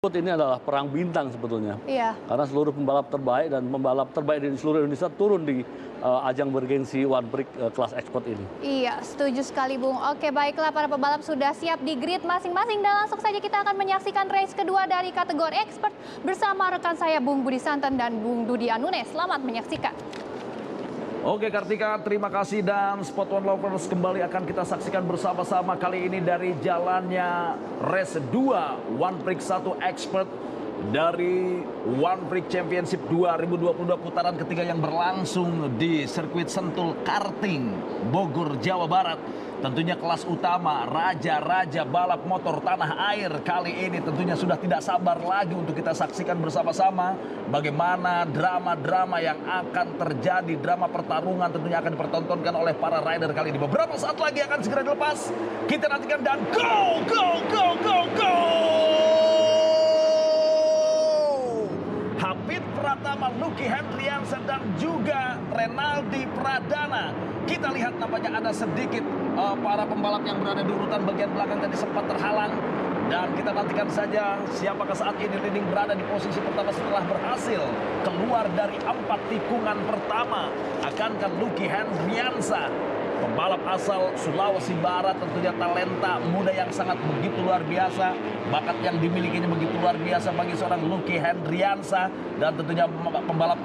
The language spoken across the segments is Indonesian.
Ini adalah perang bintang sebetulnya. Iya. Karena seluruh pembalap terbaik dan pembalap terbaik di seluruh Indonesia turun di ajang bergengsi One Prix kelas Expert ini. Iya, setuju sekali Bung. Oke, baiklah para pembalap sudah siap di grid masing-masing dan langsung saja kita akan menyaksikan race kedua dari kategori Expert bersama rekan saya Bung Budi Santen dan Bung Dudi Anunes. Selamat menyaksikan. Oke Kartika, terima kasih dan Sport One Lovers kembali akan kita saksikan bersama-sama kali ini dari jalannya race 2 One Prix 1 Expert dari One Prix Championship 2022 putaran ketiga yang berlangsung di sirkuit Sentul Karting, Bogor, Jawa Barat. Tentunya kelas utama raja-raja balap motor tanah air kali ini tentunya sudah tidak sabar lagi untuk kita saksikan bersama-sama bagaimana drama-drama yang akan terjadi, drama pertarungan tentunya akan dipertontonkan oleh para rider kali ini. Beberapa saat lagi akan segera dilepas. Kita nantikan dan go, go, go, go, go! Hafid Pratama, Lucky Hendriansa dan juga Renaldi Pradana. Kita lihat nampaknya ada sedikit para pembalap yang berada di urutan bagian belakang tadi sempat terhalang. Dan kita nantikan saja siapakah saat ini leading berada di posisi pertama setelah berhasil keluar dari 4 tikungan pertama. Akankah Lucky Hendriansa, pembalap asal Sulawesi Barat, tentunya talenta muda yang sangat begitu luar biasa, bakat yang dimilikinya begitu luar biasa bagi seorang Lucky Hendriansa, dan tentunya pembalap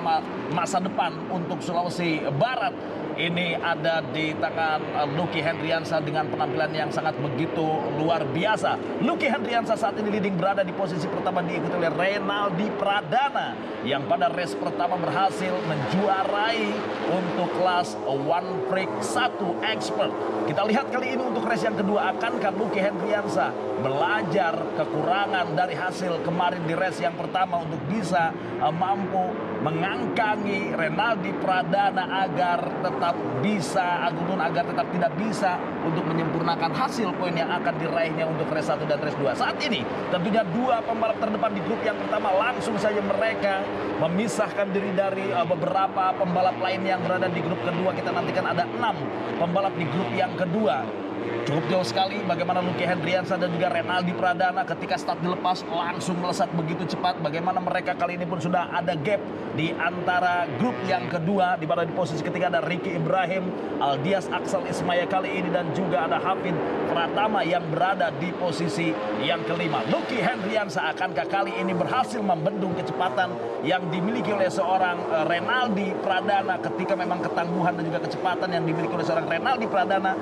masa depan untuk Sulawesi Barat. Ini ada di tangan Lucky Hendriansa dengan penampilan yang sangat begitu luar biasa. Lucky Hendriansa saat ini leading berada di posisi pertama diikuti oleh Renaldi Pradana yang pada race pertama berhasil menjuarai untuk kelas One Prix 1 Expert. Kita lihat kali ini untuk race yang kedua, akankah Lucky Hendriansa belajar kekurangan dari hasil kemarin di race yang pertama untuk bisa mampu mengangkangi Renaldi Pradana agar tetap bisa, agar tetap tidak bisa untuk menyempurnakan hasil poin yang akan diraihnya untuk race 1 dan race 2. Saat ini tentunya dua pembalap terdepan di grup yang pertama langsung saja mereka memisahkan diri dari beberapa pembalap lain yang berada di grup kedua. Kita nantikan ada 6 pembalap di grup yang kedua. Cukup jauh sekali bagaimana Lucky Hendriansa dan juga Renaldi Pradana ketika start dilepas langsung melesat begitu cepat. Bagaimana mereka kali ini pun sudah ada gap di antara grup yang kedua, di mana di posisi ketiga ada Ricky Ibrahim, Aldias Axel Ismaya kali ini, dan juga ada Hafid Pratama yang berada di posisi yang kelima. Lucky Hendriansa akankah kali ini berhasil membendung kecepatan yang dimiliki oleh seorang Renaldi Pradana ketika memang ketangguhan dan juga kecepatan yang dimiliki oleh seorang Renaldi Pradana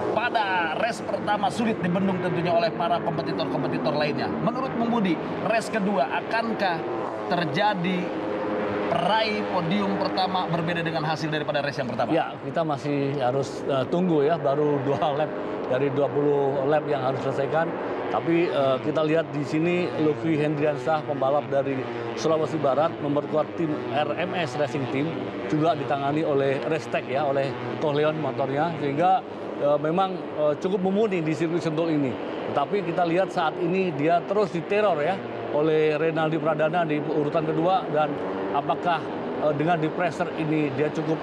pada race pertama sulit dibendung tentunya oleh para kompetitor-kompetitor lainnya. Menurut Bung Budi, race kedua akankah terjadi peraih podium pertama berbeda dengan hasil daripada race yang pertama? Ya, kita masih harus tunggu ya, baru 2 lap dari 20 lap yang harus selesaikan. Tapi kita lihat di sini Lucky Hendriansa, pembalap dari Sulawesi Barat, memperkuat tim RMS Racing Team, juga ditangani oleh Restek ya, oleh Tohleon motornya, sehingga memang cukup mumpuni di sirkuit Sentul ini. Tetapi kita lihat saat ini dia terus diteror ya oleh Renaldi Pradana di urutan kedua, dan apakah dengan di pressure ini dia cukup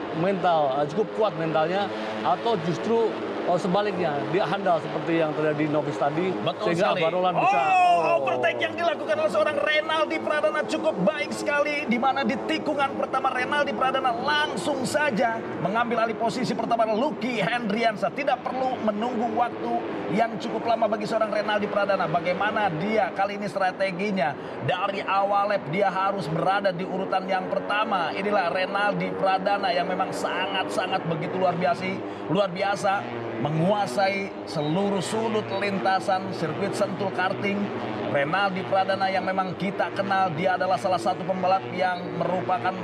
kuat mentalnya, atau justru sebaliknya dia handal seperti yang terjadi di novice tadi. Betul sehingga sekali. Barolan bisa Overtake yang dilakukan oleh seorang Renaldi Pradana cukup baik sekali, di mana di tikungan pertama Renaldi Pradana langsung saja mengambil alih posisi pertama Lucky Hendriansa. Tidak perlu menunggu waktu yang cukup lama bagi seorang Renaldi Pradana. Bagaimana dia kali ini strateginya, dari awal lap dia harus berada di urutan yang pertama. Inilah Renaldi Pradana yang memang sangat-sangat begitu luar biasa menguasai seluruh sudut lintasan sirkuit Sentul Karting. Renaldi Pradana yang memang kita kenal, dia adalah salah satu pembalap yang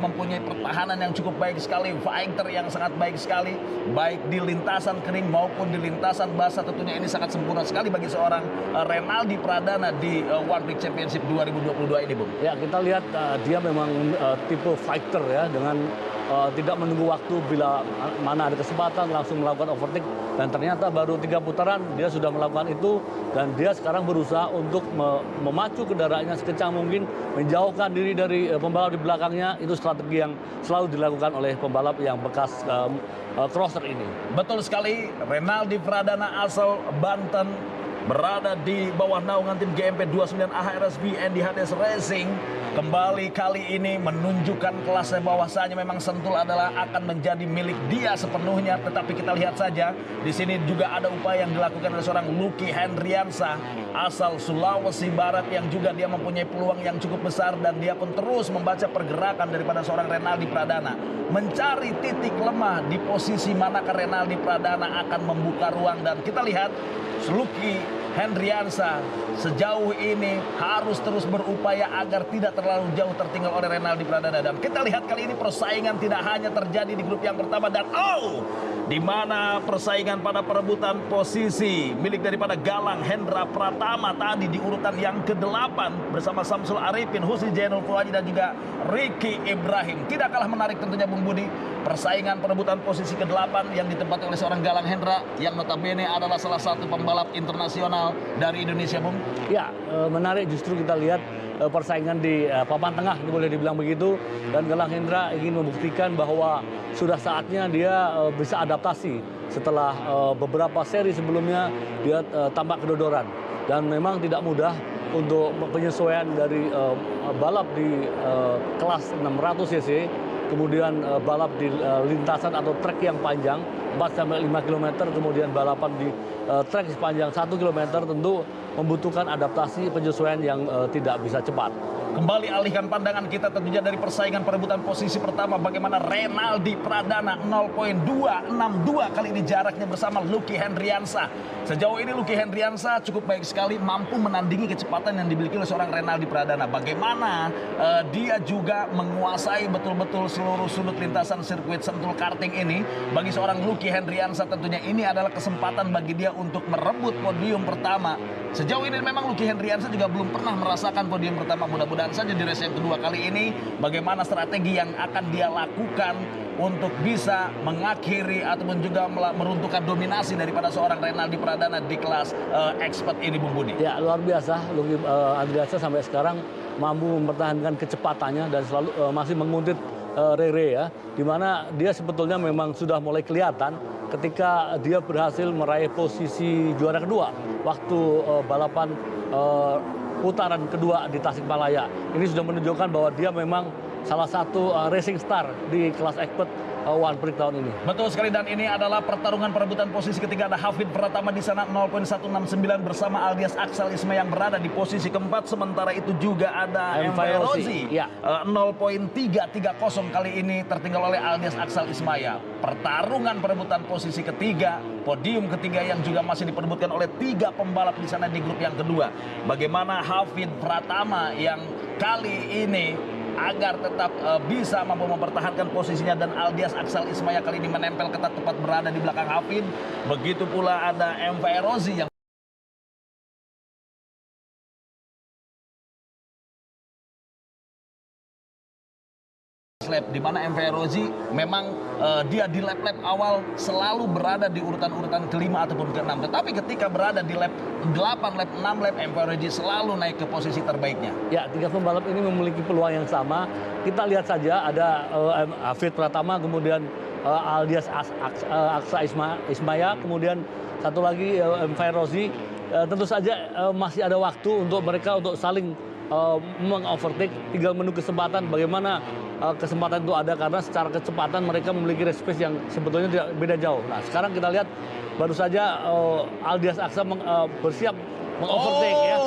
mempunyai pertahanan yang cukup baik sekali, fighter yang sangat baik sekali, baik di lintasan kering maupun di lintasan basah. Tentunya ini sangat sempurna sekali bagi seorang Renaldi Pradana di One Prix Championship 2022 ini, Bung. Ya, kita lihat dia memang tipe fighter ya, dengan tidak menunggu waktu, bila mana ada kesempatan langsung melakukan overtake, dan ternyata baru 3 putaran dia sudah melakukan itu, dan dia sekarang berusaha untuk memacu kendaraannya sekencang mungkin, menjauhkan diri dari pembalap di belakangnya. Itu strategi yang selalu dilakukan oleh pembalap yang bekas crosser ini. Betul sekali, Renaldi Pradana asal Banten berada di bawah naungan tim GMP 29 AHRSB Andy Hades Racing. Kembali kali ini menunjukkan kelasnya bahwasanya memang Sentul adalah akan menjadi milik dia sepenuhnya. Tetapi kita lihat saja di sini juga ada upaya yang dilakukan oleh seorang Lucky Hendriansah asal Sulawesi Barat yang juga dia mempunyai peluang yang cukup besar dan dia pun terus membaca pergerakan daripada seorang Renaldi Pradana, mencari titik lemah di posisi manakah Renaldi Pradana akan membuka ruang. Dan kita lihat Lucky Hendriansah sejauh ini harus terus berupaya agar tidak terlalu jauh tertinggal oleh Renaldi Pradana. Dan kita lihat kali ini persaingan tidak hanya terjadi di grup yang pertama dan di mana persaingan pada perebutan posisi milik daripada Galang Hendra Pratama tadi di urutan yang ke-8 bersama Samsul Arifin, Husni Jainul Fuadi dan juga Ricky Ibrahim. Tidak kalah menarik tentunya Bung Budi, persaingan perebutan posisi ke-8 yang ditempati oleh seorang Galang Hendra yang notabene adalah salah satu pembalap internasional dari Indonesia, Bung. Ya, menarik justru kita lihat persaingan di papan tengah, boleh dibilang begitu. Dan Galang Hendra ingin membuktikan bahwa sudah saatnya dia bisa adaptasi setelah beberapa seri sebelumnya dia tampak kedodoran. Dan memang tidak mudah untuk penyesuaian dari balap di kelas 600 cc, kemudian balap di lintasan atau trek yang panjang 4-5 km, kemudian balapan di trek sepanjang 1 km tentu membutuhkan adaptasi penyesuaian yang tidak bisa cepat. Kembali alihkan pandangan kita tentunya dari persaingan perebutan posisi pertama, bagaimana Renaldi Pradana 0.262 kali ini jaraknya bersama Lucky Hendriansah. Sejauh ini Lucky Hendriansah cukup baik sekali, mampu menandingi kecepatan yang dimiliki oleh seorang Renaldi Pradana. Bagaimana dia juga menguasai betul-betul seluruh sudut lintasan sirkuit Sentul Karting ini. Bagi seorang Lucky Hendriansah tentunya ini adalah kesempatan bagi dia untuk merebut podium pertama. Sejauh ini memang Lucky Hendriansah juga belum pernah merasakan podium pertama. Mudah-mudahan saja di race yang kedua kali ini bagaimana strategi yang akan dia lakukan untuk bisa mengakhiri ataupun juga meruntuhkan dominasi daripada seorang Renaldi Pradana di kelas expert ini, Bung Budi. Ya, luar biasa. Lucky Hendriansah sampai sekarang mampu mempertahankan kecepatannya dan selalu masih menguntit Rere ya, dimana dia sebetulnya memang sudah mulai kelihatan ketika dia berhasil meraih posisi juara kedua waktu balapan putaran kedua di Tasikmalaya. Ini sudah menunjukkan bahwa dia memang salah satu racing star di kelas expert One Prix tahun ini. Betul sekali, dan ini adalah pertarungan perebutan posisi ketiga. Ada Hafid Pratama di sana 0.169 bersama Aldias Aksal Isma yang berada di posisi keempat. Sementara itu juga ada MV Rozi 0.330 kali ini tertinggal oleh Aldias Aksal Ismaya. Pertarungan perebutan posisi ketiga, podium ketiga yang juga masih diperebutkan oleh 3 pembalap di sana di grup yang kedua. Bagaimana Hafid Pratama yang kali ini agar tetap bisa mampu mempertahankan posisinya, dan Aldias Aksal Ismaya kali ini menempel ketat tepat berada di belakang Hafid. Begitu pula ada MV Rozi yang lap, di mana MV Rozi memang dia di lap-lap awal selalu berada di urutan-urutan kelima ataupun keenam. Tetapi ketika berada di lap 8, lap 6 lap, MV Rozi selalu naik ke posisi terbaiknya. Ya, 3 pembalap ini memiliki peluang yang sama. Kita lihat saja ada Hafid Pratama, kemudian Aldias Aksa Ismaya, kemudian satu lagi MV Rozi. Tentu saja masih ada waktu untuk mereka untuk saling mengovertake, tinggal menunggu kesempatan. Bagaimana kesempatan itu ada, karena secara kecepatan mereka memiliki race pace yang sebetulnya tidak beda jauh. Nah, sekarang kita lihat baru saja Aldias Aksa bersiap mengovertake ya.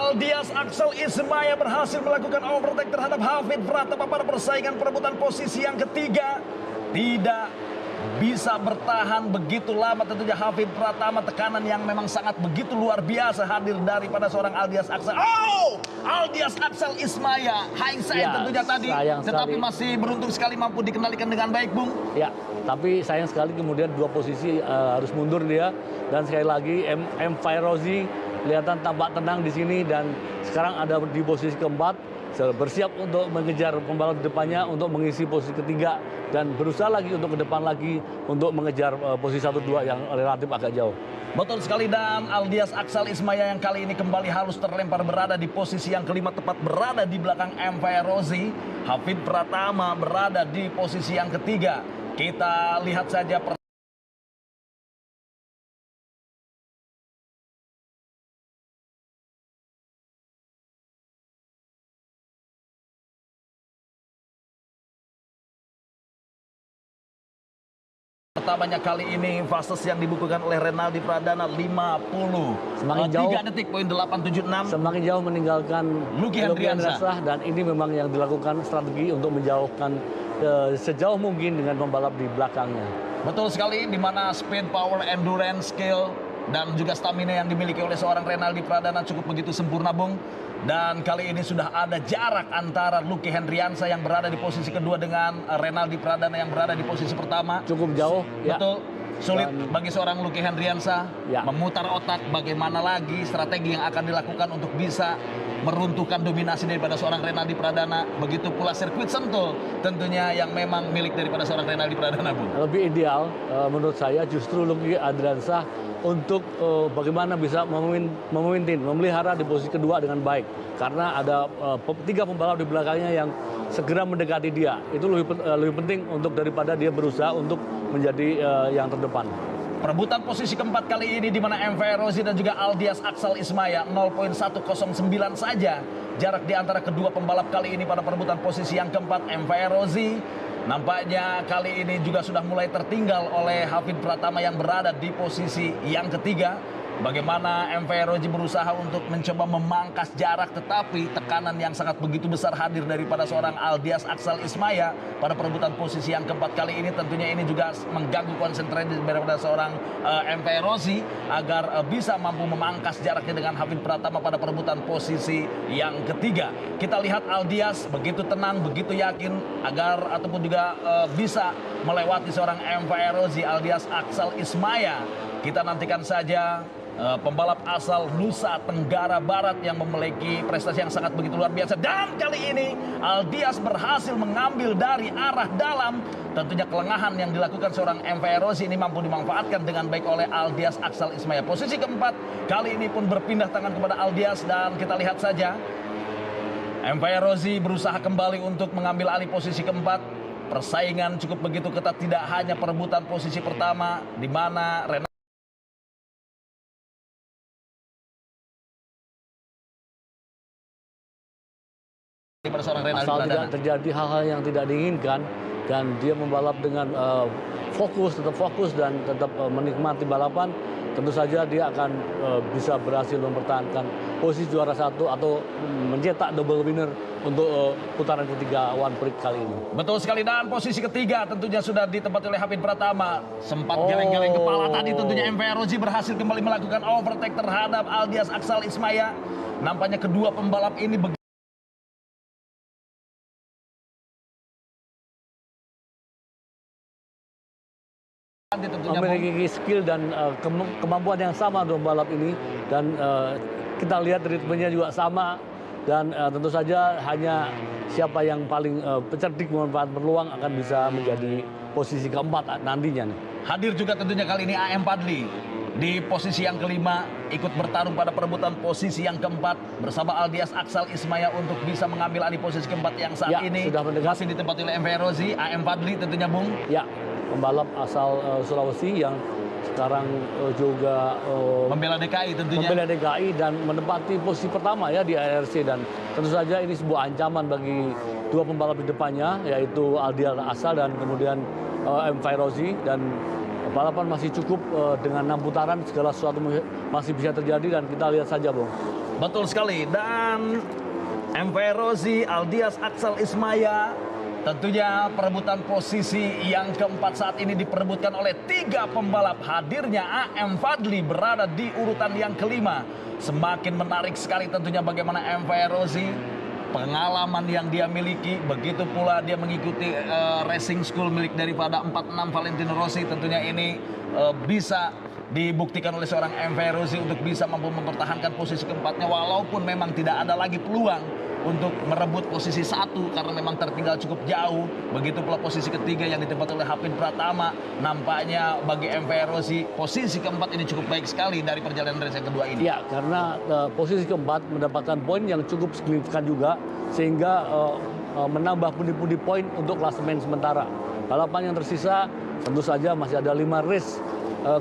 Aldias Aksal Ismaya berhasil melakukan overtake terhadap Hafid Pratama pada persaingan perebutan posisi yang ketiga. Tidak bisa bertahan begitu lama tentunya Hafid Pratama, tekanan yang memang sangat begitu luar biasa hadir daripada seorang Aldias Aksal. Aldias Aksal Ismaya hindsight ya, tentunya tadi, tetapi masih beruntung sekali mampu dikendalikan dengan baik, Bung. Ya, tapi sayang sekali kemudian 2 posisi harus mundur dia. Dan sekali lagi M. Fairozi kelihatan tampak tenang di sini dan sekarang ada di posisi keempat, bersiap untuk mengejar pembalap di depannya untuk mengisi posisi ketiga dan berusaha lagi untuk ke depan lagi untuk mengejar posisi 1-2 yang relatif agak jauh. Betul sekali, dan Aldias Aksal Ismaya yang kali ini kembali halus terlempar berada di posisi yang kelima, tepat berada di belakang MV Rozi. Hafid Pratama berada di posisi yang ketiga. Kita lihat saja Pertamanya kali ini fase yang dibukukan oleh Renaldi Pradana 50. Semakin jauh. 3 detik poin 876. Semakin jauh meninggalkan Lucky Hendriansah. dan ini memang yang dilakukan strategi untuk menjauhkan sejauh mungkin dengan pembalap di belakangnya. Betul sekali, di mana speed, power, endurance, skill, dan juga stamina yang dimiliki oleh seorang Renaldi Pradana cukup begitu sempurna, Bung. Dan kali ini sudah ada jarak antara Lucky Hendriansah yang berada di posisi kedua dengan Renaldi Pradana yang berada di posisi pertama. Cukup jauh. Betul. Sulit bagi seorang Lucky Hendriansah memutar otak bagaimana lagi strategi yang akan dilakukan untuk bisa meruntuhkan dominasi daripada seorang Renaldi Pradana. Begitu pula sirkuit Sentul tentunya yang memang milik daripada seorang Renaldi Pradana, Bung. Lebih ideal menurut saya justru Lucky Hendriansah untuk bagaimana bisa memelihara di posisi kedua dengan baik. Karena ada 3 pembalap di belakangnya yang segera mendekati dia. Itu lebih penting untuk daripada dia berusaha untuk menjadi yang terdepan. Perebutan posisi keempat kali ini di mana MV Rozi dan juga Aldias Aksal Ismaya 0.109 saja jarak di antara kedua pembalap kali ini pada perebutan posisi yang keempat. MV Rozi nampaknya kali ini juga sudah mulai tertinggal oleh Hafid Pratama yang berada di posisi yang ketiga. Bagaimana MV Rozi berusaha untuk mencoba memangkas jarak, tetapi tekanan yang sangat begitu besar hadir daripada seorang Aldias Aksal Ismaya pada perebutan posisi yang keempat kali ini. Tentunya ini juga mengganggu konsentrasi daripada seorang MV Rozi agar bisa mampu memangkas jaraknya dengan Hafid Pratama pada perebutan posisi yang ketiga. Kita lihat Aldias begitu tenang, begitu yakin agar ataupun juga bisa melewati seorang MV Rozi, Aldias Aksal Ismaya. Kita nantikan saja pembalap asal Nusa Tenggara Barat yang memiliki prestasi yang sangat begitu luar biasa. Dan kali ini Aldias berhasil mengambil dari arah dalam. Tentunya kelengahan yang dilakukan seorang MV Rozi ini mampu dimanfaatkan dengan baik oleh Aldias Aksal Ismaya. Posisi keempat kali ini pun berpindah tangan kepada Aldias. Dan kita lihat saja MV Rozi berusaha kembali untuk mengambil alih posisi keempat. Persaingan cukup begitu ketat, tidak hanya perebutan posisi pertama di mana asal tidak terjadi hal-hal yang tidak diinginkan dan dia membalap dengan tetap fokus dan tetap menikmati balapan, tentu saja dia akan bisa berhasil mempertahankan posisi juara 1 atau mencetak double winner untuk putaran ketiga One Prix kali ini. Betul sekali, dan posisi ketiga tentunya sudah ditempati oleh Hafid Pratama. Sempat geleng-geleng kepala tadi, tentunya MV Rozi berhasil kembali melakukan overtake terhadap Aldias Aksal Ismaya. Nampaknya kedua pembalap ini memiliki skill dan kemampuan yang sama untuk pembalap ini, dan kita lihat ritmenya juga sama, dan tentu saja hanya siapa yang paling cerdik memanfaatkan peluang akan bisa menjadi posisi keempat nantinya. Hadir juga tentunya kali ini AM Fadli di posisi yang kelima, ikut bertarung pada perebutan posisi yang keempat bersama Aldias Aksal Ismaya untuk bisa mengambil alih posisi keempat yang saat ini masih ditempati oleh MV Rozi. AM Fadli tentunya, Bung. Ya, pembalap asal Sulawesi yang sekarang juga membela DKI tentunya. Membela DKI dan menempati posisi pertama ya di ARC, dan tentu saja ini sebuah ancaman bagi dua pembalap di depannya, yaitu Aldias Aksal dan kemudian MV Rozi. Dan balapan masih cukup dengan 6 putaran, segala sesuatu masih bisa terjadi, dan kita lihat saja, Bung. Betul sekali, dan MV Rozi, Aldias Aksal Ismaya, tentunya perebutan posisi yang keempat saat ini diperebutkan oleh 3 pembalap. Hadirnya AM Fadli berada di urutan yang kelima. Semakin menarik sekali tentunya bagaimana MV Rozi, pengalaman yang dia miliki, begitu pula dia mengikuti racing school milik daripada 46 Valentino Rossi. Tentunya ini bisa dibuktikan oleh seorang MV Rozi untuk bisa mampu mempertahankan posisi keempatnya, walaupun memang tidak ada lagi peluang untuk merebut posisi 1 karena memang tertinggal cukup jauh. Begitu pula posisi ketiga yang ditempati oleh Hafid Pratama. Nampaknya bagi MV Rozi posisi keempat ini cukup baik sekali dari perjalanan race yang kedua ini. Ya, karena posisi keempat mendapatkan poin yang cukup signifikan juga, sehingga menambah pundi-pundi poin untuk klasemen sementara. Balapan yang tersisa tentu saja masih ada 5 race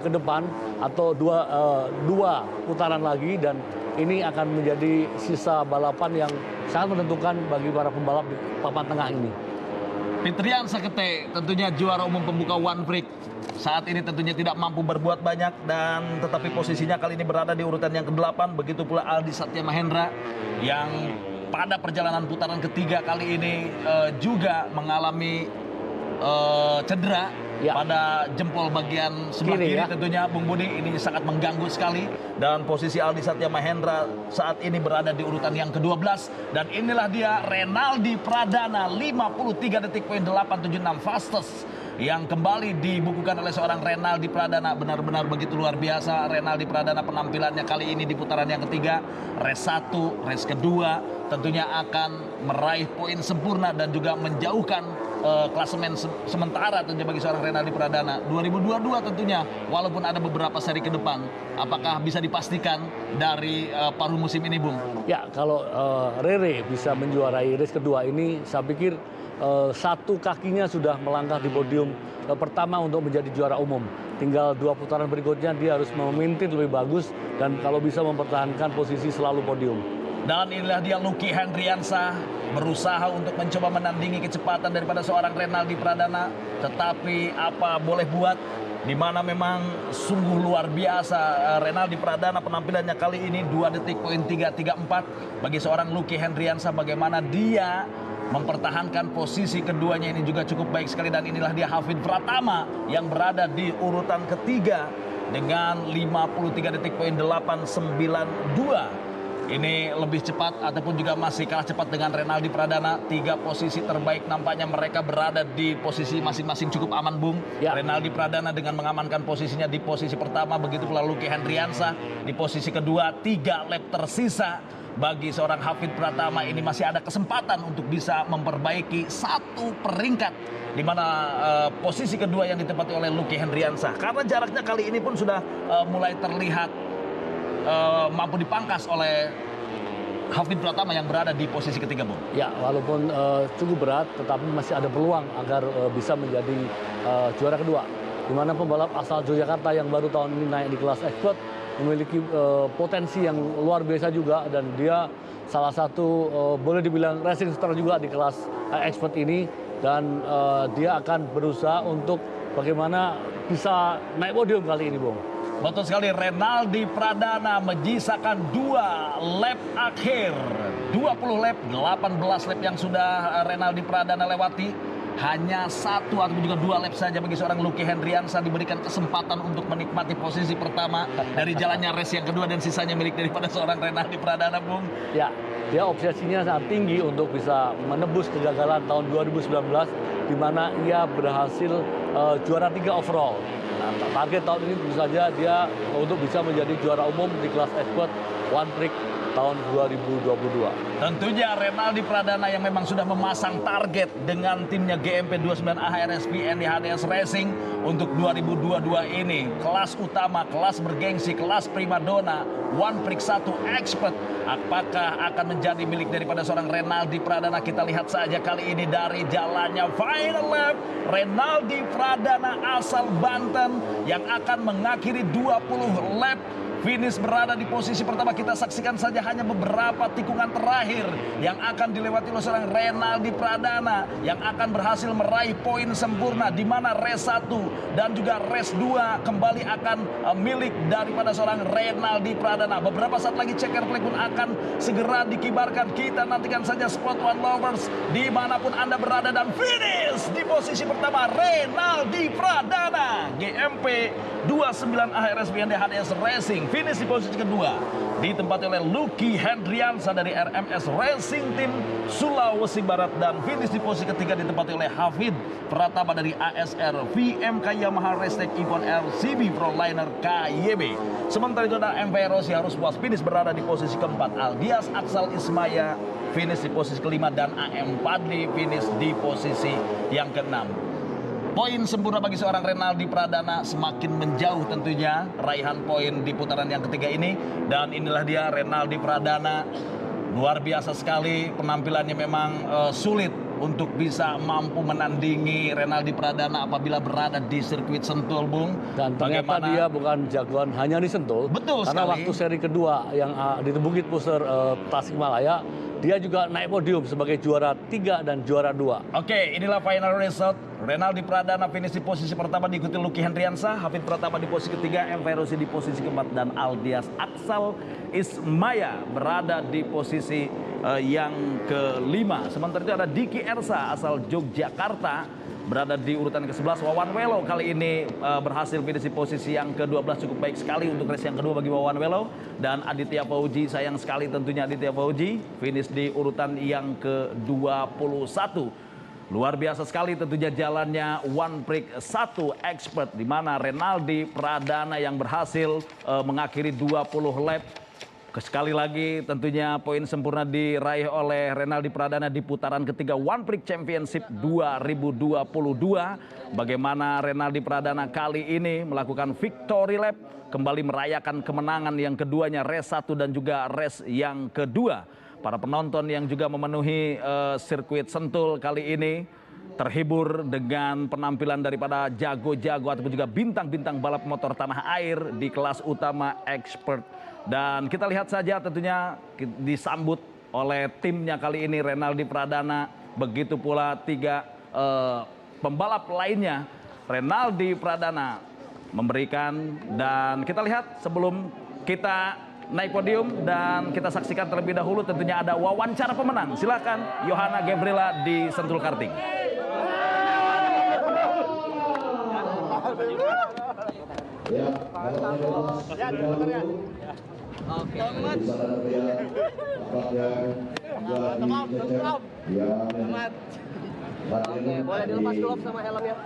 ke depan atau dua putaran lagi, dan ini akan menjadi sisa balapan yang sangat menentukan bagi para pembalap di papan tengah ini. Fitrian Sakete tentunya juara umum pembuka One Prix. Saat ini tentunya tidak mampu berbuat banyak dan tetapi posisinya kali ini berada di urutan yang ke-8. Begitu pula Aldi Satya Mahendra yang pada perjalanan putaran ketiga kali ini juga mengalami cedera pada jempol bagian sebelah kiri tentunya Bung Budi. Ini sangat mengganggu sekali dan posisi Aldi Satya Mahendra saat ini berada di urutan yang ke-12 dan inilah dia Renaldi Pradana 53 detik poin 876 fastest yang kembali dibukukan oleh seorang Renaldi Pradana. Benar-benar begitu luar biasa Renaldi Pradana penampilannya kali ini di putaran yang ketiga. Race 1, race kedua tentunya akan meraih poin sempurna dan juga menjauhkan klasemen sementara tentunya bagi seorang Renaldi Pradana. 2022 tentunya walaupun ada beberapa seri ke depan, apakah bisa dipastikan dari paruh musim ini, Bung? Ya, kalau Rere bisa menjuarai race kedua ini, saya pikir satu kakinya sudah melangkah di podium pertama untuk menjadi juara umum. Tinggal 2 putaran berikutnya dia harus memaintain lebih bagus dan kalau bisa mempertahankan posisi selalu podium. Dan inilah dia Lucky Hendriansah berusaha untuk mencoba menandingi kecepatan daripada seorang Renaldi Pradana. Tetapi apa boleh buat, di mana memang sungguh luar biasa Renaldi Pradana penampilannya kali ini 2 detik poin 334 bagi seorang Lucky Hendriansah. Bagaimana dia mempertahankan posisi keduanya ini juga cukup baik sekali. Dan inilah dia Hafid Pratama yang berada di urutan ketiga dengan 53 detik poin 892. Ini lebih cepat ataupun juga masih kalah cepat dengan Renaldi Pradana. 3 posisi terbaik nampaknya mereka berada di posisi masing-masing cukup aman, Bung. Renaldi Pradana dengan mengamankan posisinya di posisi pertama. Begitu pula Lucky Hendriansah di posisi kedua. 3 lap tersisa bagi seorang Hafid Pratama. Ini masih ada kesempatan untuk bisa memperbaiki 1 peringkat, di mana posisi kedua yang ditempati oleh Lucky Hendriansah. Karena jaraknya kali ini pun sudah mulai terlihat mampu dipangkas oleh Hafid Pratama yang berada di posisi ketiga, Bung. Ya, walaupun cukup berat, tetapi masih ada peluang agar bisa menjadi juara kedua. Di mana pembalap asal Yogyakarta yang baru tahun ini naik di kelas expert memiliki potensi yang luar biasa juga dan dia salah satu boleh dibilang racing star juga di kelas expert ini dan dia akan berusaha untuk bagaimana bisa naik podium kali ini, Bung. Betul sekali, Renaldi Pradana menyisakan 2 lap akhir. 20 lap, 18 lap yang sudah Renaldi Pradana lewati. Hanya 1 atau juga 2 lap saja bagi seorang Lucky Hendriansah diberikan kesempatan untuk menikmati posisi pertama dari jalannya race yang kedua dan sisanya milik daripada seorang Renaldi Pradana, Bung. Ya, dia obsesinya sangat tinggi untuk bisa menebus kegagalan tahun 2019 di mana ia berhasil juara 3 overall. Nah, target tahun ini tentu saja dia untuk bisa menjadi juara umum di kelas expert One Prix tahun 2022. Tentunya Renaldi Pradana yang memang sudah memasang target dengan timnya GMP 29A HRSP NDHDS Racing untuk 2022 ini. Kelas utama, kelas bergengsi, kelas primadona, One Prix 1 expert. Apakah akan menjadi milik daripada seorang Renaldi Pradana? Kita lihat saja kali ini dari jalannya final lap. Renaldi Pradana asal Banten yang akan mengakhiri 20 lap. Finish berada di posisi pertama. Kita saksikan saja hanya beberapa tikungan terakhir yang akan dilewati oleh seorang Renaldi Pradana yang akan berhasil meraih poin sempurna, di mana race 1 dan juga race 2 kembali akan milik daripada seorang Renaldi Pradana. Beberapa saat lagi checker flag pun akan segera dikibarkan. Kita nantikan saja Sport One Lovers dimanapun Anda berada, dan finish di posisi pertama Renaldi Pradana GMP 29A HRSP NDHDS Racing. Finish di posisi kedua ditempati oleh Lucky Hendriansah dari RMS Racing Team Sulawesi Barat, dan finish di posisi ketiga ditempati oleh Hafid Pratama dari ASR VMK Yamaha Racetech Ipon RCB Proliner KYB. Sementara itu ada MV Rossi harus puas finish berada di posisi keempat. Aldias Aksal Ismaya finish di posisi kelima dan AM Padli finish di posisi yang keenam. Poin sempurna bagi seorang Renaldi Pradana, semakin menjauh tentunya raihan poin di putaran yang ketiga ini. Dan inilah dia Renaldi Pradana, luar biasa sekali penampilannya. Memang sulit untuk bisa mampu menandingi Renaldi Pradana apabila berada di sirkuit Sentul, Bung. Dan ternyata dia bukan jagoan hanya di Sentul. Betul karena sekali. Waktu seri kedua yang di Bukit Puser Tasikmalaya, dia juga naik podium sebagai juara 3 dan juara 2. Oke, inilah final result. Renaldi Pradana finish di posisi pertama, diikuti Lucky Hendriansah, Hafid Pratama di posisi ketiga, M. Ferozi di posisi keempat, dan Aldias Aksal Ismaya berada di posisi yang kelima. Sementara itu ada Diki Ersa asal Yogyakarta berada di urutan ke-11. Wawan Welo kali ini berhasil finish di posisi yang ke-12, cukup baik sekali untuk race yang kedua bagi Wawan Welo. Dan Aditya Fauji, sayang sekali tentunya Aditya Fauji finish di urutan yang ke-21. Luar biasa sekali tentunya jalannya One Prix 1 Expert, di mana Renaldi Pradana yang berhasil mengakhiri 20 lap. Sekali lagi tentunya poin sempurna diraih oleh Renaldi Pradana di putaran ketiga One Prix Championship 2022. Bagaimana Renaldi Pradana kali ini melakukan victory lap, kembali merayakan kemenangan yang keduanya, race 1 dan juga race yang kedua. Para penonton yang juga memenuhi sirkuit Sentul kali ini terhibur dengan penampilan daripada jago-jago ataupun juga bintang-bintang balap motor tanah air di kelas utama Expert. Dan kita lihat saja tentunya disambut oleh timnya kali ini Renaldi Pradana. Begitu pula 3 pembalap lainnya. Renaldi Pradana memberikan, dan kita lihat sebelum kita naik podium dan kita saksikan terlebih dahulu tentunya ada wawancara pemenang. Silakan Yohana Gabriela di Sentul Karting. Boleh dilepas dulu sama helmnya.